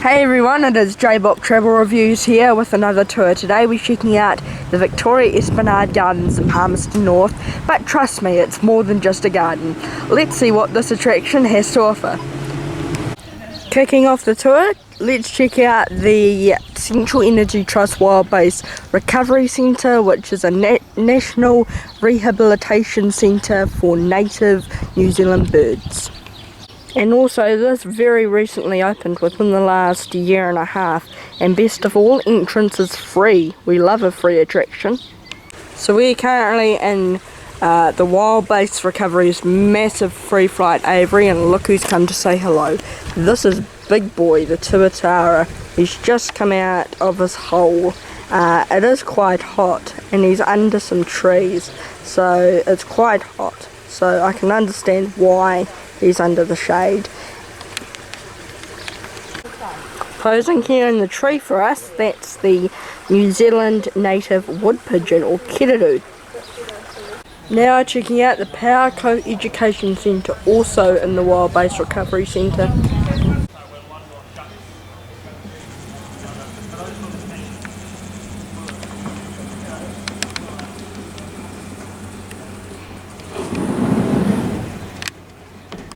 Hey everyone, it is J-Book Travel Reviews here with another tour. Today we're checking out the Victoria Esplanade Gardens in Palmerston North, but trust me, it's more than just a garden. Let's see what this attraction has to offer. Kicking off the tour, let's check out the Central Energy Trust Wild Base Recovery Centre, which is a national rehabilitation centre for native New Zealand birds. And also this very recently opened within the last year and a half, and best of all, entrance is free. We love a free attraction. So we're currently in the Wild Base Recovery's massive free flight aviary, and look who's come to say hello. This is Big Boy, the tuatara. He's just come out of his hole. It is quite hot and he's under some trees, so it's quite hot. So I can understand why he's under the shade. Posing here in the tree for us, that's the New Zealand native wood pigeon, or kiriru. Now checking out the Power Co-Education Centre, also in the Wild Base Recovery Centre.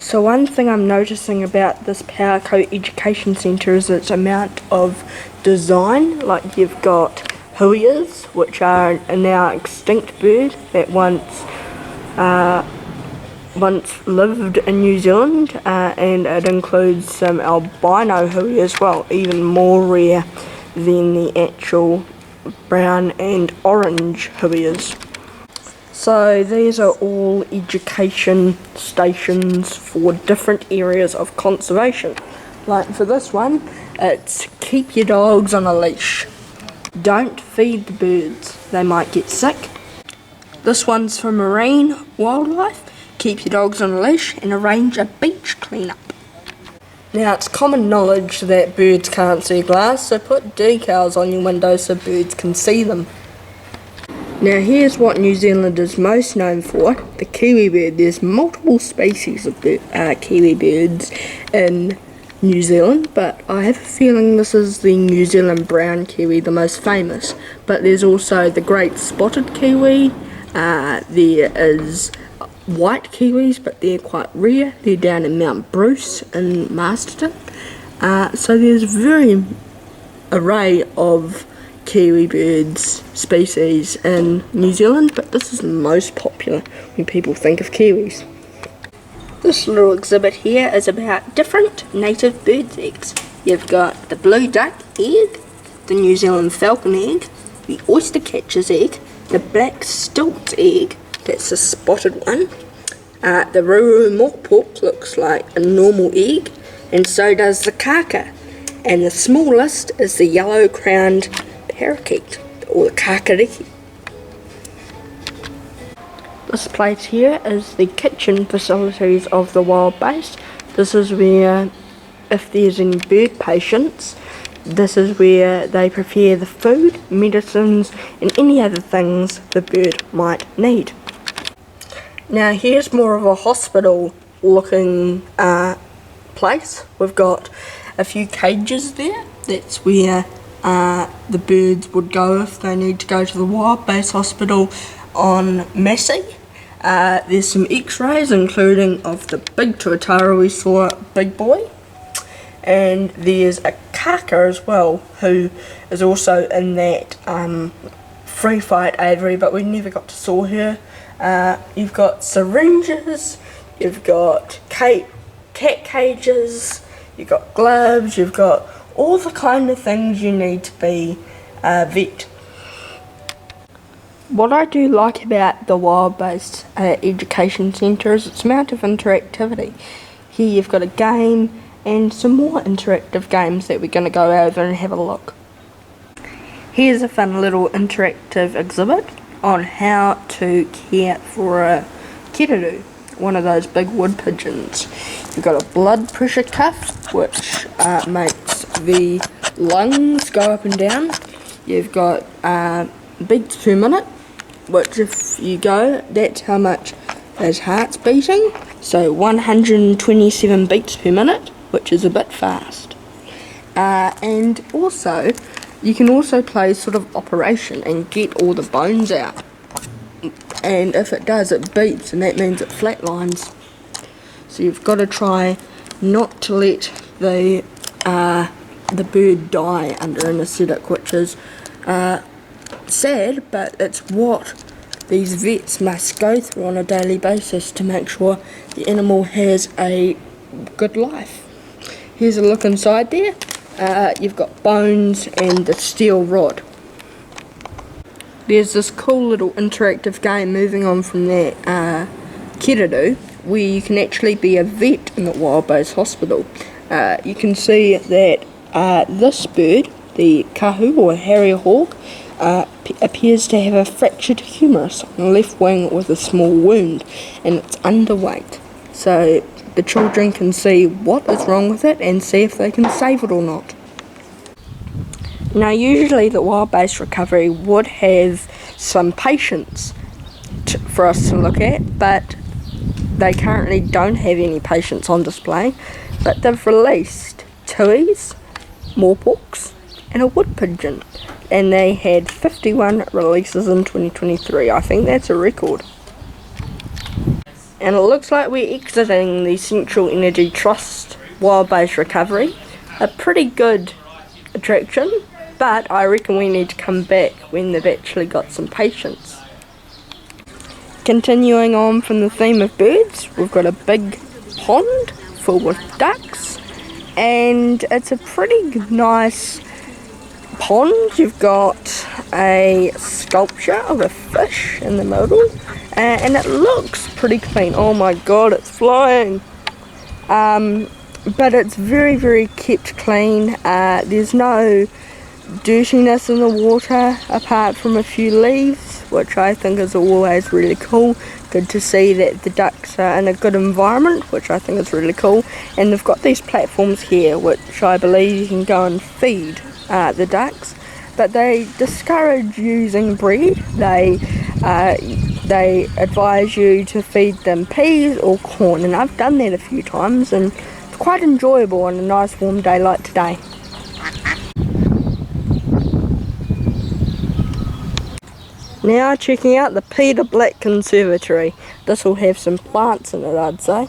So one thing I'm noticing about this Power Co-Education Centre is its amount of design. Like, you've got huias, which are a now extinct bird that once lived in New Zealand, and it includes some albino hui as well, even more rare than the actual brown and orange huias. So these are all education stations for different areas of conservation. Like for this one, it's keep your dogs on a leash. Don't feed the birds, they might get sick. This one's for marine wildlife. Keep your dogs on a leash and arrange a beach cleanup. Now, it's common knowledge that birds can't see glass, so put decals on your windows so birds can see them. Now here's what New Zealand is most known for, the kiwi bird. There's multiple species of kiwi birds in New Zealand, but I have a feeling this is the New Zealand brown kiwi, the most famous. But there's also the great spotted kiwi, there is white kiwis, but they're quite rare. They're down in Mount Bruce in Masterton. So there's a very array of kiwi birds species in New Zealand, but this is the most popular when people think of kiwis. This little exhibit here is about different native birds' eggs. You've got the blue duck egg, the New Zealand falcon egg, the oyster catcher's egg, the black stilt's egg, that's a spotted one, the ruru mokpok looks like a normal egg, and so does the kaka, and the smallest is the yellow-crowned parakeet, or the kakariki. This place here is the kitchen facilities of the Wild Base. This is where, if there's any bird patients, this is where they prepare the food, medicines, and any other things the bird might need. Now here's more of a hospital looking place. We've got a few cages there. That's where the birds would go if they need to go to the Wild Base Hospital on Massey. There's some x-rays, including of the big tuatara we saw, Big Boy. And there's a kaka as well, who is also in that free fight aviary, but we never got to saw her. You've got syringes, you've got cat cages, you've got gloves, you've got all the kind of things you need to be a vet. What I do like about the Wild Base Education Centre is its amount of interactivity. Here you've got a game and some more interactive games that we're going to go over and have a look. Here's a fun little interactive exhibit on how to care for a kiriru, one of those big wood pigeons. You've got a blood pressure cuff, which makes the lungs go up and down. You've got beats per minute, which if you go, that's how much his heart's beating. So 127 beats per minute, which is a bit fast. And also, you can also play sort of operation and get all the bones out. And if it does, it beeps, and that means it flatlines. So you've got to try not to let the bird die under anaesthetic, which is sad, but it's what these vets must go through on a daily basis to make sure the animal has a good life. Here's a look inside there. You've got bones and the steel rod. There's this cool little interactive game moving on from that Kiradu, where you can actually be a vet in the Wild Base Hospital. You can see that this bird, the kahu or harrier hawk, appears to have a fractured humerus on the left wing with a small wound, and it's underweight. So the children can see what is wrong with it and see if they can save it or not. Now, usually the Wild Base Recovery would have some patients for us to look at, but they currently don't have any patients on display. But they've released tuis, moorporks, and a wood pigeon, and they had 51 releases in 2023. I think that's a record. And it looks like we're exiting the Central Energy Trust Wild Base Recovery. A pretty good attraction, but I reckon we need to come back when they've actually got some patience. Continuing on from the theme of birds, we've got a big pond full with ducks, and it's a pretty nice pond. You've got a sculpture of a fish in the middle, and it looks pretty clean. Oh my god, it's flying! But it's very, very kept clean. There's no dirtiness in the water apart from a few leaves, which I think is always really cool. Good to see that the ducks are in a good environment, which I think is really cool. And they've got these platforms here, which I believe you can go and feed the ducks, but they discourage using bread. They advise you to feed them peas or corn, and I've done that a few times, and it's quite enjoyable on a nice warm day like today. Now checking out the Peter Black Conservatory. This will have some plants in it, I'd say.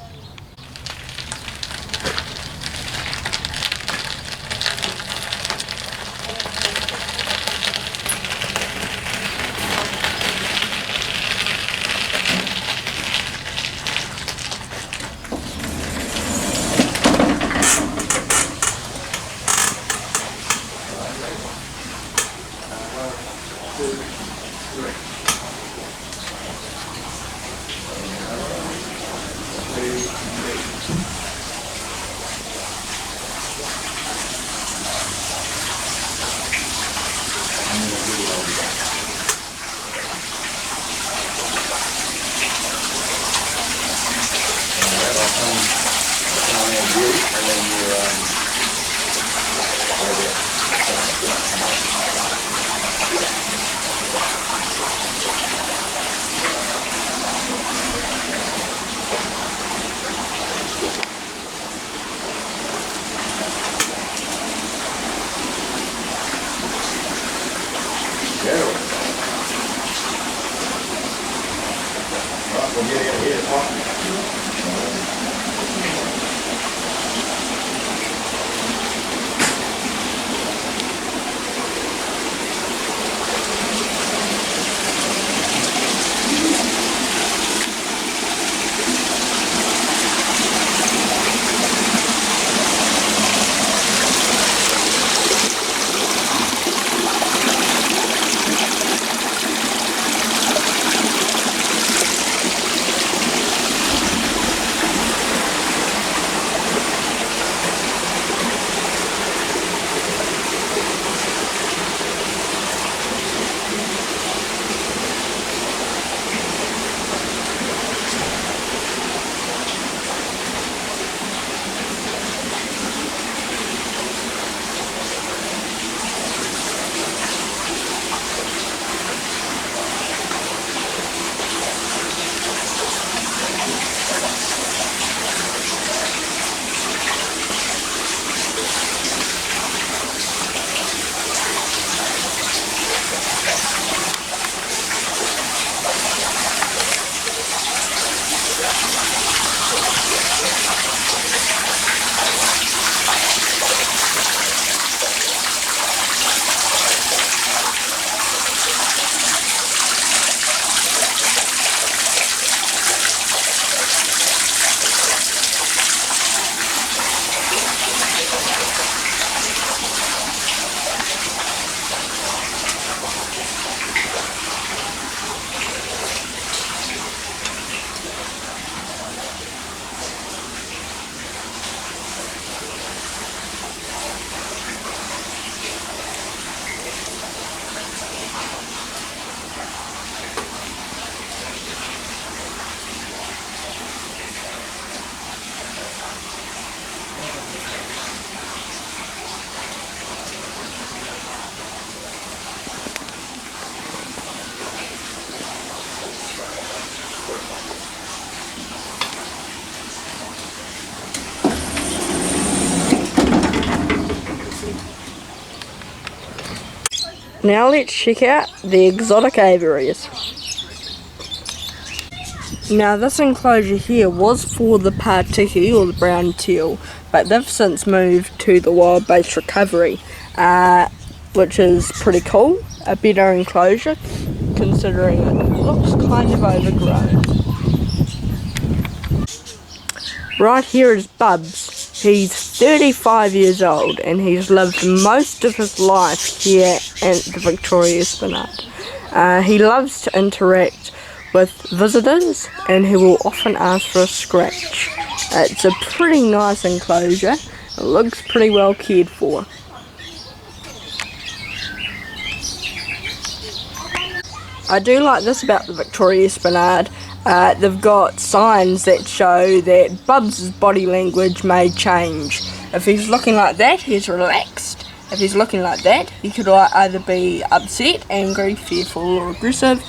Now let's check out the exotic aviaries. Now this enclosure here was for the Partiki or the brown teal, but they've since moved to the wild bass recovery, which is pretty cool. A better enclosure considering it looks kind of overgrown. Right here is Bubs. He's 35 years old and he's lived most of his life here at the Victoria Esplanade. He loves to interact with visitors and he will often ask for a scratch. It's a pretty nice enclosure. It looks pretty well cared for. I do like this about the Victoria Esplanade. They've got signs that show that Bubs' body language may change. If he's looking like that, he's relaxed. If he's looking like that, he could either be upset, angry, fearful or aggressive.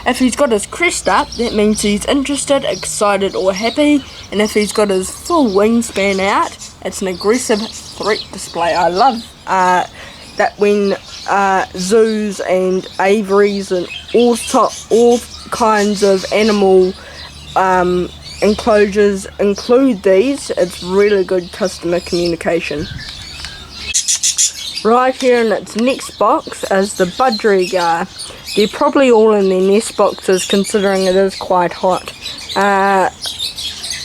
If he's got his crest up, that means he's interested, excited or happy. And if he's got his full wingspan out, it's an aggressive threat display. I love that when zoos and aviaries and all kinds of animal enclosures include these. It's really good customer communication. Right here in its next box is the budgerigar. They're probably all in their nest boxes considering it is quite hot.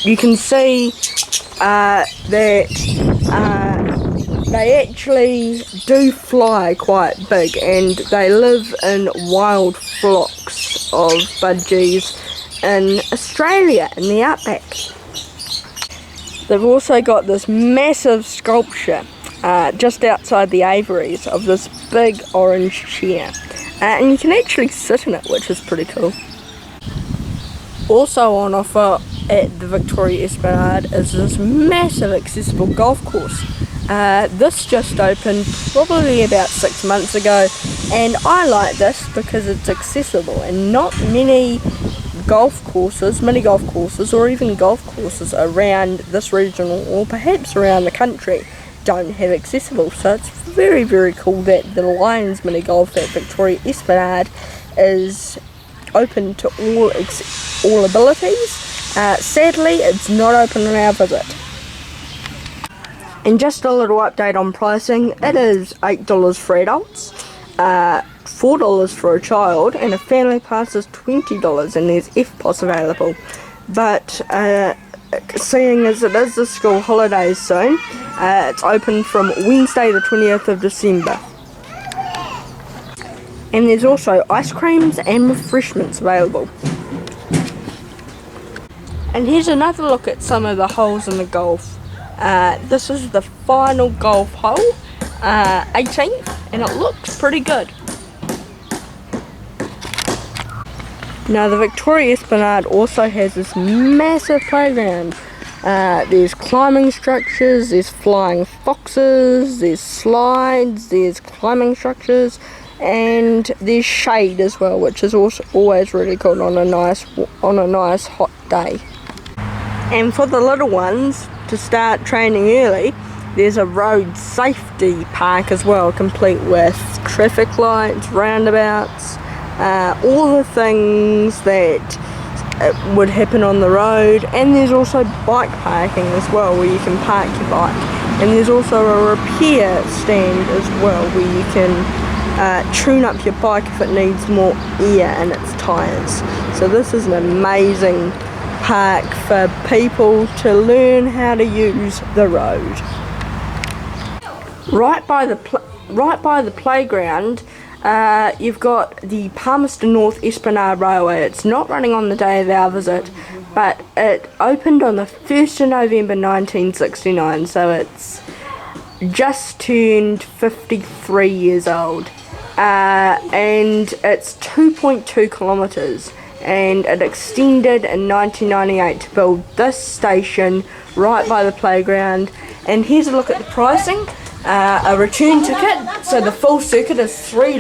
You can see that they actually do fly quite big and they live in wild flocks of budgies in Australia in the outback. They've also got this massive sculpture just outside the aviaries of this big orange chair. And you can actually sit in it, which is pretty cool. Also on offer at the Victoria Esplanade is this massive accessible golf course. This just opened probably about 6 months ago, and I like this because it's accessible and not many golf courses, mini golf courses or even golf courses around this region or perhaps around the country don't have accessible. So it's very, very cool that the Lions mini golf at Victoria Esplanade is open to all abilities. Sadly, it's not open on our visit. And just a little update on pricing. It is $8 for adults, $4 for a child, and a family pass is $20, and there's FPOS available. But seeing as it is the school holidays soon, it's open from Wednesday the 20th of December. And there's also ice creams and refreshments available. And here's another look at some of the holes in the golf. This is the final golf hole, 18th, and it looks pretty good. Now the Victoria Esplanade also has this massive playground. There's climbing structures, there's flying foxes, there's slides, there's climbing structures, and there's shade as well, which is also always really cool on a nice hot day. And for the little ones, to start training early, there's a road safety park as well, complete with traffic lights, roundabouts, all the things that would happen on the road. And there's also bike parking as well, where you can park your bike. And there's also a repair stand as well, where you can tune up your bike if it needs more air in its tyres. So this is an amazing park for people to learn how to use the road. Right by the playground, you've got the Palmerston North Esplanade Railway. It's not running on the day of our visit, but it opened on the 1st of November 1969, so it's just turned 53 years old. And it's 2.2 kilometres. And it extended in 1998 to build this station right by the playground. And here's a look at the pricing. A return ticket, so the full circuit is $3.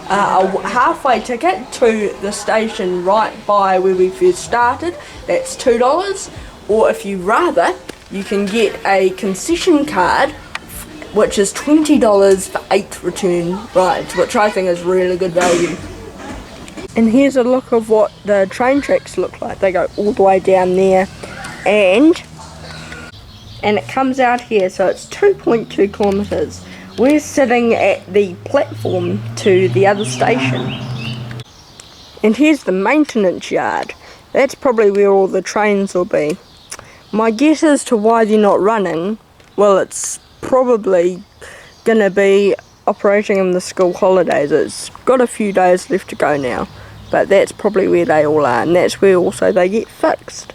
A halfway ticket to the station right by where we first started, that's $2. Or if you rather, you can get a concession card which is $20 for 8 return rides, which I think is really good value. And here's a look of what the train tracks look like. They go all the way down there, and it comes out here, so it's 2.2 kilometres. We're sitting at the platform to the other station. And here's the maintenance yard. That's probably where all the trains will be. My guess as to why they're not running, well, it's probably going to be operating in the school holidays. It's got a few days left to go now, but that's probably where they all are, and that's where also they get fixed.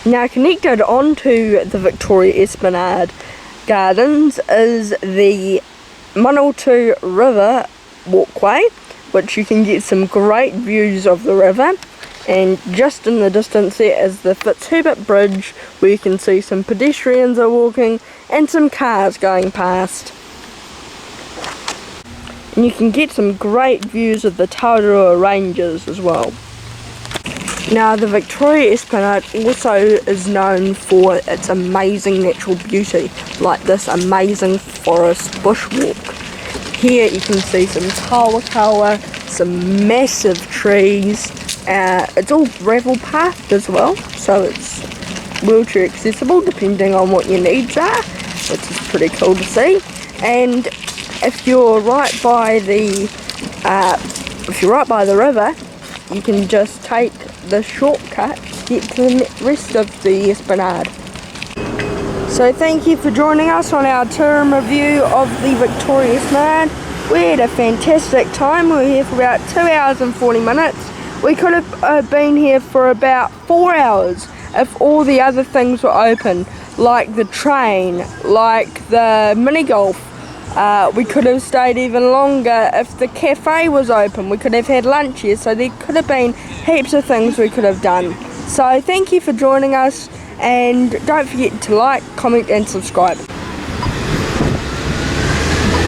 Now, connected onto the Victoria Esplanade Gardens is the Manawatu River walkway, which you can get some great views of the river, and just in the distance there is the Fitzherbert Bridge, where you can see some pedestrians are walking and some cars going past. And you can get some great views of the Taurua Ranges as well. Now, the Victoria Esplanade also is known for its amazing natural beauty, like this amazing forest bushwalk. Here you can see some tawakawa, some massive trees. It's all gravel pathed as well, so it's wheelchair accessible depending on what your needs are, which is pretty cool to see. And if you're right by the river, you can just take the shortcut to get to the rest of the Esplanade. So thank you for joining us on our tour and review of the Victoria Esplanade. We had a fantastic time. We were here for about 2 hours and 40 minutes. We could have been here for about 4 hours if all the other things were open, like the train, like the mini golf. We could have stayed even longer if the cafe was open. We could have had lunch here, so there could have been heaps of things we could have done. So thank you for joining us, and don't forget to like, comment and subscribe.